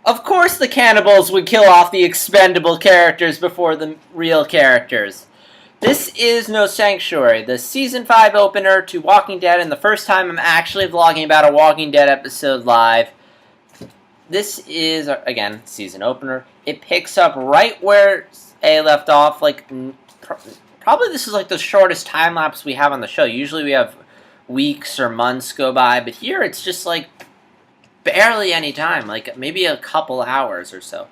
Of course the cannibals would kill off the expendable characters before the real characters. This is No Sanctuary, the Season 5 opener to Walking Dead, and the first time I'm actually vlogging about a Walking Dead episode live. This is, again, season opener. It picks up right where A left off. Probably this is like the shortest time lapse we have on the show. Usually we have weeks or months go by, but here it's just like barely any time, like maybe a couple hours or so.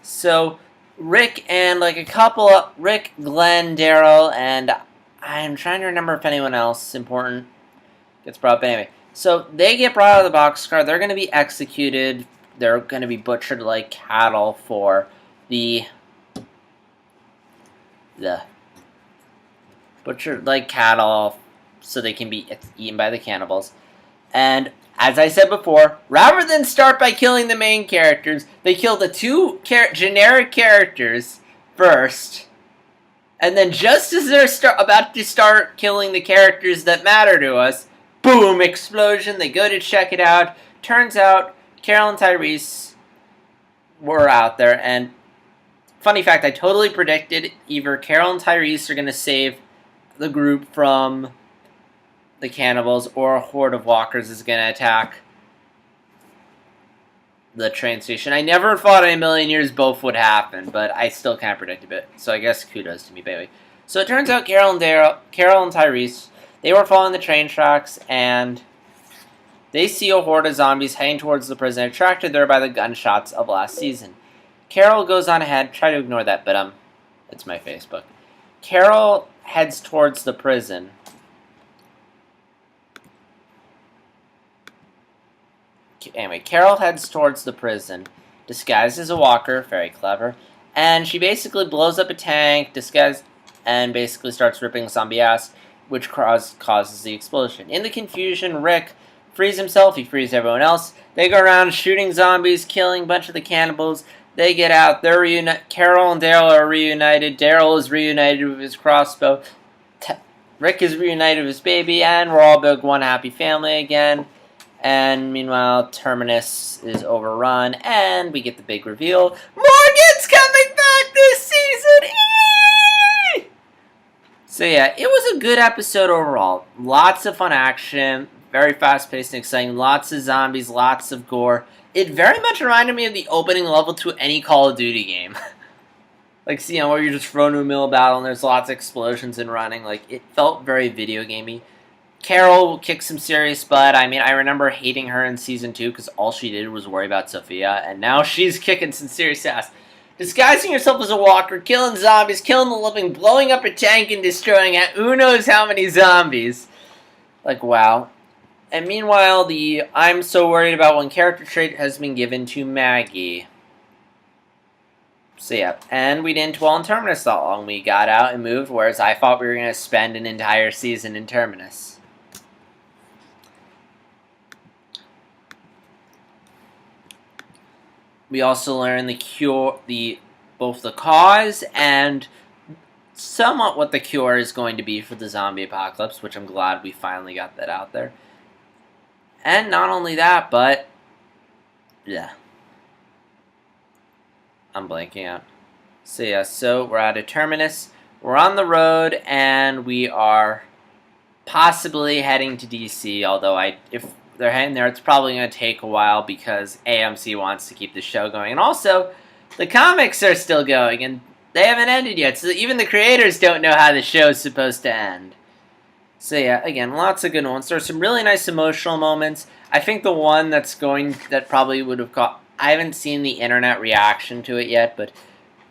So Rick and Rick, Glenn, Daryl, and I'm trying to remember if anyone else important gets brought up. Anyway, so they get brought out of the boxcar. They're going to be executed. They're going to be butchered like cattle for the butchered like cattle so they can be eaten by the cannibals. And as I said before, rather than start by killing the main characters, they kill the two generic characters first. And then just as they're about to start killing the characters that matter to us, boom, explosion, they go to check it out. Turns out Carol and Tyrese were out there. And funny fact, I totally predicted either Carol and Tyrese are going to save the group from the cannibals, or a horde of walkers is going to attack the train station. I never thought in a million years both would happen, but I still can't predict a bit. So I guess kudos to me, baby. So it turns out Carol and Tyrese, they were following the train tracks, and they see a horde of zombies heading towards the prison, attracted there by the gunshots of last season. Carol goes on ahead. Try to ignore that, but it's my Facebook. Carol heads towards the prison. Anyway, Carol heads towards the prison, disguised as a walker, very clever, and she basically blows up a tank, and basically starts ripping zombie ass, which causes the explosion. In the confusion, Rick frees himself, he frees everyone else. They go around shooting zombies, killing a bunch of the cannibals. They get out, they're Carol and Daryl are reunited. Daryl is reunited with his crossbow. Rick is reunited with his baby, and we're all big one happy family again. And meanwhile, Terminus is overrun, and we get the big reveal. Morgan's coming back this season! Eee! So yeah, it was a good episode overall. Lots of fun action, very fast-paced and exciting, lots of zombies, lots of gore. It very much reminded me of the opening level to any Call of Duty game. Like, see, where you're just thrown into a middle battle and there's lots of explosions and running. Like, it felt very video gamey. Carol kicked some serious butt. I mean, I remember hating her in Season 2 because all she did was worry about Sophia, and now she's kicking some serious ass. Disguising herself as a walker, killing zombies, killing the living, blowing up a tank and destroying it. Who knows how many zombies. Like, wow. And meanwhile, the I'm so worried about one character trait has been given to Maggie. So yeah, and we didn't dwell in Terminus that long. We got out and moved, whereas I thought we were going to spend an entire season in Terminus. We also learned both the cause and somewhat what the cure is going to be for the zombie apocalypse, which I'm glad we finally got that out there. And not only that, but yeah, I'm blanking out. So yeah, so we're at a Terminus. We're on the road, and we are possibly heading to DC. Although if they're heading there, it's probably going to take a while because AMC wants to keep the show going. And also, the comics are still going, and they haven't ended yet. So even the creators don't know how the show is supposed to end. So yeah, again, lots of good ones. There's some really nice emotional moments. I think the one that probably would have caught... I haven't seen the internet reaction to it yet, but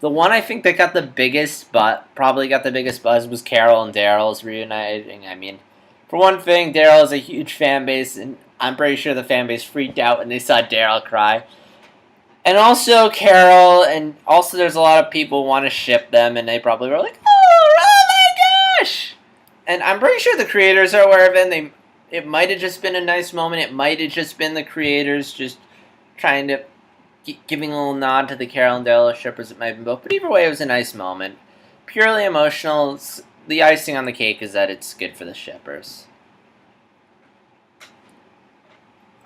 the one I think that got the biggest buzz was Carol and Daryl's reuniting. I mean, for one thing, Daryl has a huge fan base, and I'm pretty sure the fan base freaked out when they saw Daryl cry. And also Carol, and also there's a lot of people who want to ship them, and they probably were like, oh my gosh! And I'm pretty sure the creators are aware of it, and it might have just been a nice moment. It might have just been the creators just trying to giving a little nod to the Carol and Daryl shippers. It might have been both, but either way, it was a nice moment. Purely emotional. The icing on the cake is that it's good for the shippers.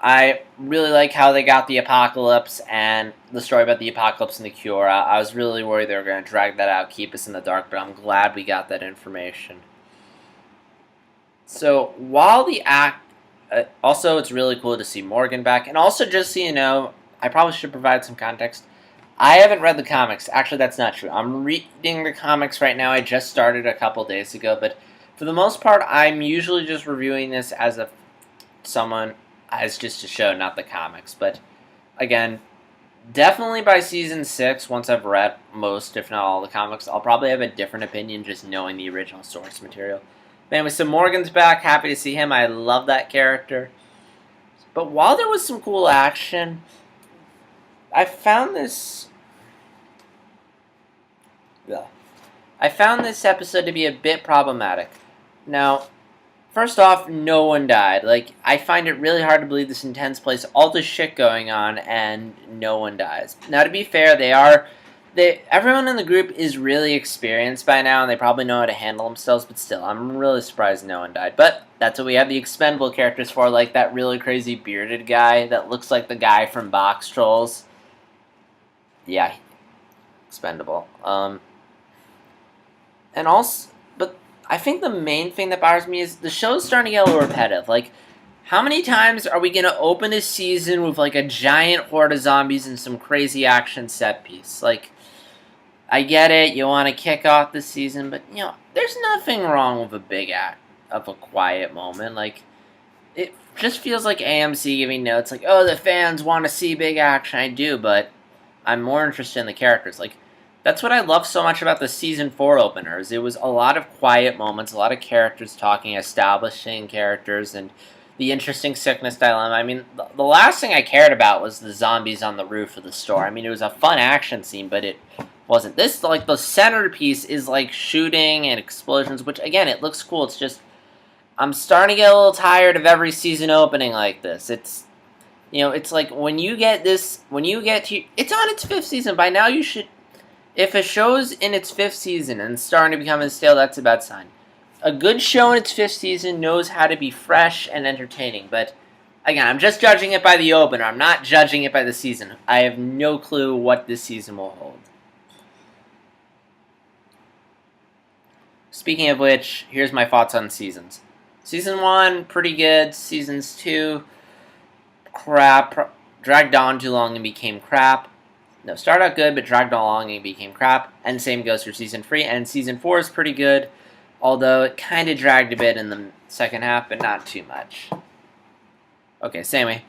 I really like how they got the Apocalypse and the story about the Apocalypse and the Cure. I was really worried they were going to drag that out, keep us in the dark, but I'm glad we got that information. So while the act, also it's really cool to see Morgan back, and also just so you know, I probably should provide some context. I haven't read the comics. Actually, that's not true. I'm reading the comics right now. I just started a couple days ago, but for the most part, I'm usually just reviewing this as someone as just a show, not the comics. But again, definitely by season 6, once I've read most, if not all, the comics, I'll probably have a different opinion just knowing the original source material. But anyway, so Morgan's back. Happy to see him. I love that character. But while there was some cool action, I found this episode to be a bit problematic. Now, first off, no one died. Like, I find it really hard to believe this intense place, all this shit going on, and no one dies. Now, to be fair, everyone in the group is really experienced by now, and they probably know how to handle themselves, but still, I'm really surprised no one died. But that's what we have the expendable characters for, like that really crazy bearded guy that looks like the guy from Box Trolls. Yeah, expendable. And also, but I think the main thing that bothers me is the show's starting to get a little repetitive. Like, how many times are we going to open a season with, like, a giant horde of zombies and some crazy action set piece? Like, I get it, you want to kick off the season, but, you know, there's nothing wrong with a big act of a quiet moment. Like, it just feels like AMC giving notes, like, oh, the fans want to see big action. I do, but I'm more interested in the characters. Like, that's what I love so much about the Season 4 openers. It was a lot of quiet moments, a lot of characters talking, establishing characters, and the interesting sickness dilemma. I mean, the last thing I cared about was the zombies on the roof of the store. I mean, it was a fun action scene, but it wasn't. This, like, the centerpiece is, like, shooting and explosions, which, again, it looks cool. It's just, I'm starting to get a little tired of every season opening like this. It's, you know, it's like, it's on its 5th season, by now you should... If a show's in its 5th season and starting to become stale, that's a bad sign. A good show in its 5th season knows how to be fresh and entertaining, but again, I'm just judging it by the opener. I'm not judging it by the season. I have no clue what this season will hold. Speaking of which, here's my thoughts on seasons. Season 1, pretty good. Seasons 2, crap. Dragged on too long and became crap. No, started out good, but dragged along and became crap. And same goes for Season 3. And Season 4 is pretty good, although it kind of dragged a bit in the second half, but not too much. Okay, so anyway.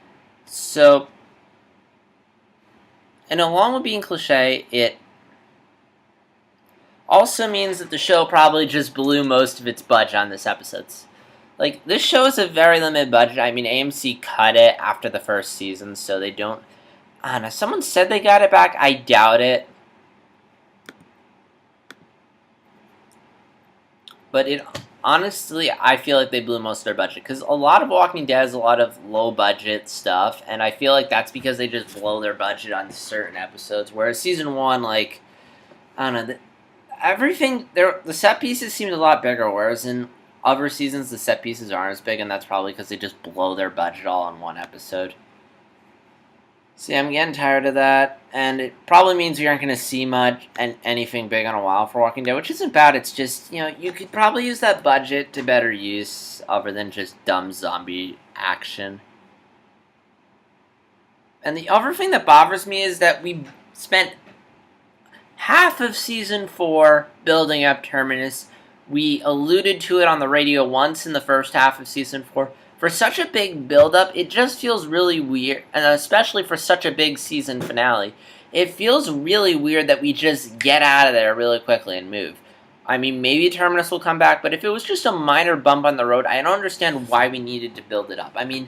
So, and along with being cliche, it also means that the show probably just blew most of its budget on this episode. Like, this show is a very limited budget. I mean, AMC cut it after the first season, so they don't... I don't know, someone said they got it back. I doubt it. But honestly, I feel like they blew most of their budget. Because a lot of Walking Dead has a lot of low-budget stuff. And I feel like that's because they just blow their budget on certain episodes. Whereas Season 1, like, I don't know, the set pieces seemed a lot bigger. Whereas in other seasons, the set pieces aren't as big. And that's probably because they just blow their budget all in one episode. See, I'm getting tired of that, and it probably means we aren't going to see much and anything big in a while for Walking Dead, which isn't bad. It's just, you know, you could probably use that budget to better use other than just dumb zombie action. And the other thing that bothers me is that we spent half of Season 4 building up Terminus. We alluded to it on the radio once in the first half of Season 4. For such a big build-up, it just feels really weird, and especially for such a big season finale, it feels really weird that we just get out of there really quickly and move. I mean, maybe Terminus will come back, but if it was just a minor bump on the road, I don't understand why we needed to build it up. I mean,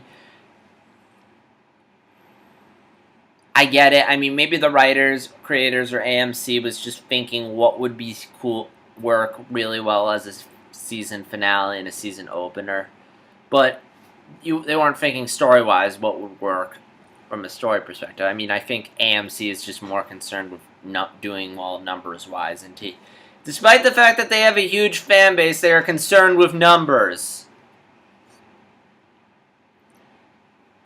I get it. I mean, maybe the writers, creators, or AMC was just thinking what would be cool, work really well as a season finale and a season opener. But they weren't thinking story-wise what would work from a story perspective. I mean, I think AMC is just more concerned with not doing well numbers-wise. And despite the fact that they have a huge fan base, they are concerned with numbers.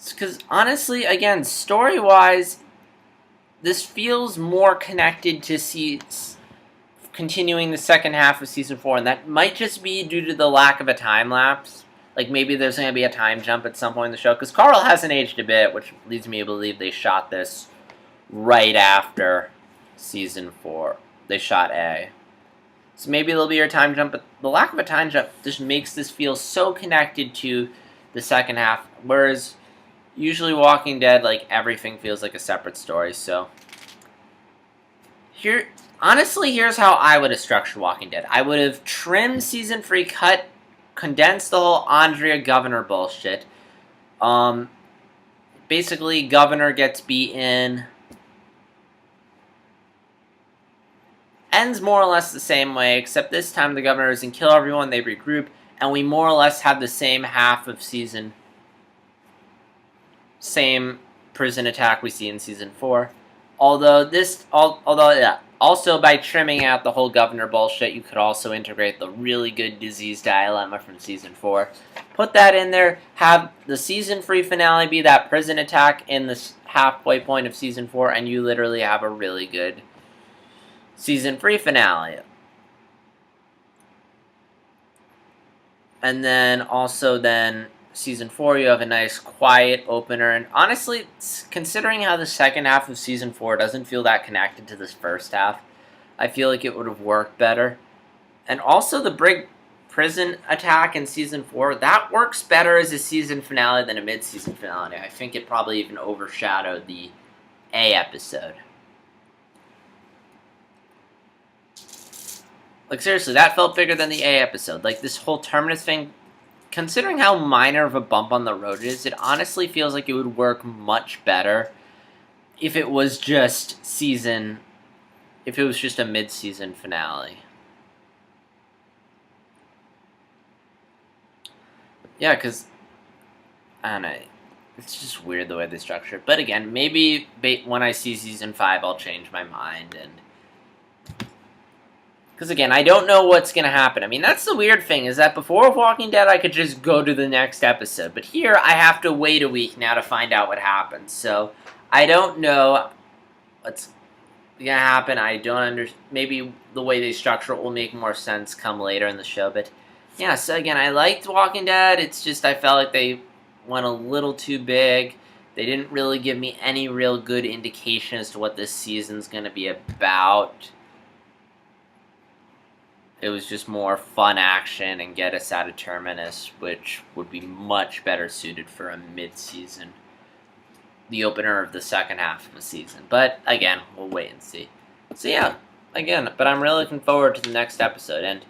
Because honestly, again, story-wise, this feels more connected to continuing the second half of season 4, and that might just be due to the lack of a time lapse. Like, maybe there's going to be a time jump at some point in the show, because Carl hasn't aged a bit, which leads me to believe they shot this right after season 4. They shot A. So maybe there'll be a time jump, but the lack of a time jump just makes this feel so connected to the second half, whereas usually Walking Dead, like, everything feels like a separate story, so... Honestly, here's how I would have structured Walking Dead. I would have trimmed season 3, condensed the whole Andrea Governor bullshit. Basically, Governor gets beaten. Ends more or less the same way, except this time the Governor doesn't kill everyone, they regroup, and we more or less have the same half of season... Same prison attack we see in season 4. Also, by trimming out the whole Governor bullshit, you could also integrate the really good disease dilemma from season 4. Put that in there, have the season 3 finale be that prison attack in the halfway point of season 4, and you literally have a really good season 3 finale. And then also season 4, you have a nice quiet opener, and honestly, considering how the second half of season 4 doesn't feel that connected to this first half, I feel like it would have worked better. And also the big prison attack in season 4, that works better as a season finale than a mid-season finale. I think it probably even overshadowed the A episode. Like, seriously, that felt bigger than the A episode. Like, this whole Terminus thing, considering how minor of a bump on the road it is, it honestly feels like it would work much better if it was just a mid-season finale. Yeah, because, I don't know, it's just weird the way they structure it. But again, maybe when I see season 5, I'll change my mind, and... Because again, I don't know what's going to happen. I mean, that's the weird thing, is that before Walking Dead, I could just go to the next episode. But here, I have to wait a week now to find out what happens. So, I don't know what's going to happen. I don't understand. Maybe the way they structure it will make more sense come later in the show. But, yeah, so again, I liked Walking Dead. It's just I felt like they went a little too big. They didn't really give me any real good indication as to what this season's going to be about. It was just more fun action and get us out of Terminus, which would be much better suited for a mid-season. The opener of the second half of the season. But, again, we'll wait and see. So, yeah, again, but I'm really looking forward to the next episode. And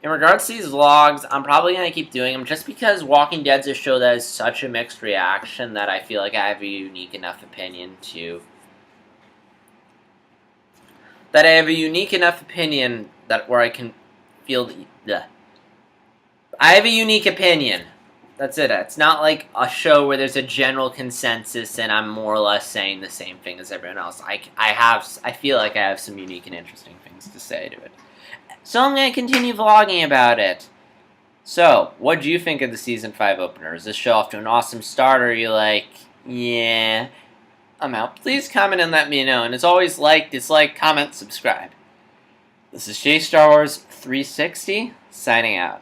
in regards to these vlogs, I'm probably going to keep doing them just because Walking Dead's a show that has such a mixed reaction that I feel like I have a unique enough opinion where I can feel I have a unique opinion. That's it. It's not like a show where there's a general consensus and I'm more or less saying the same thing as everyone else. I feel like I have some unique and interesting things to say to it. So I'm going to continue vlogging about it. So, what do you think of the Season 5 opener? Is this show off to an awesome start, or are you like, yeah, I'm out? Please comment and let me know. And as always, like, dislike, comment, subscribe. This is JStar Wars 360, signing out.